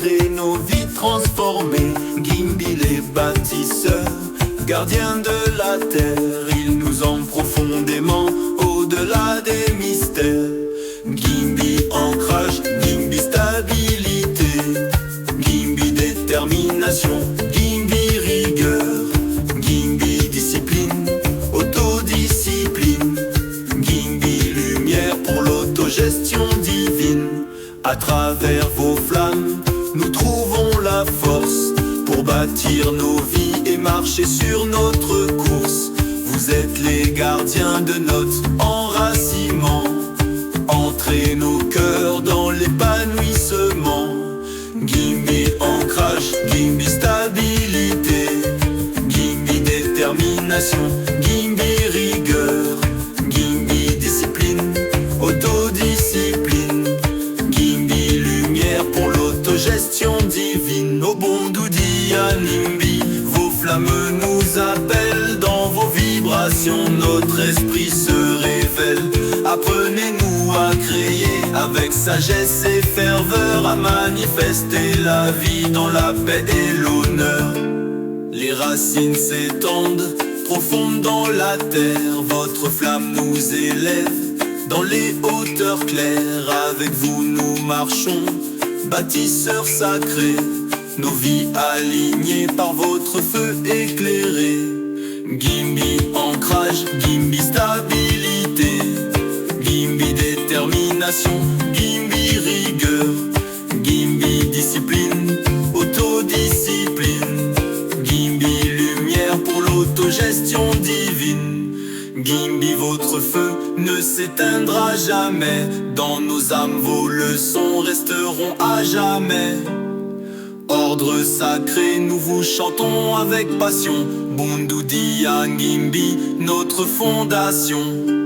sacré, nos vies transformées. Gimbi les bâtisseurs, gardiens de la terre, ils nous ont profondément au-delà des mystères. Gimbi ancrage, Gimbi stabilité, Gimbi détermination, Gimbi rigueur, Gimbi discipline, autodiscipline, Gimbi lumière pour l'autogestion divine. À travers vos flammes, nous trouvons la force pour bâtir nos vies et marcher sur notre course. Vous êtes les gardiens de notre enracinement. Entrez nos cœurs dans l'épanouissement. Gimbi ancrage, Gimbi stabilité, Gimbi détermination, Gimbi rigueur, Gimbi discipline, autodiscipline, Gimbi lumière pour l'autogestion divine. Au bon Doudi Animbi, vos flammes nous appellent. Dans vos vibrations, notre esprit se révèle. Apprenez-nous à créer avec sagesse et ferveur, à manifester la vie dans la paix et l'honneur. Les racines s'étendent profondes dans la terre, votre flamme nous élève dans les hauteurs claires. Avec vous nous marchons, bâtisseurs sacrés, nos vies alignées par votre feu éclairé. Gimbi ancrage, Gimbi stabilité, Gimbi détermination, Gimbi rigueur, Gimbi discipline, autodiscipline, Gimbi lumière pour l'autogestion divine. Gimbi votre feu ne s'éteindra jamais, dans nos âmes vos leçons resteront à jamais. Ordre sacré, nous vous chantons avec passion. Bundudia Gimbi, notre fondation.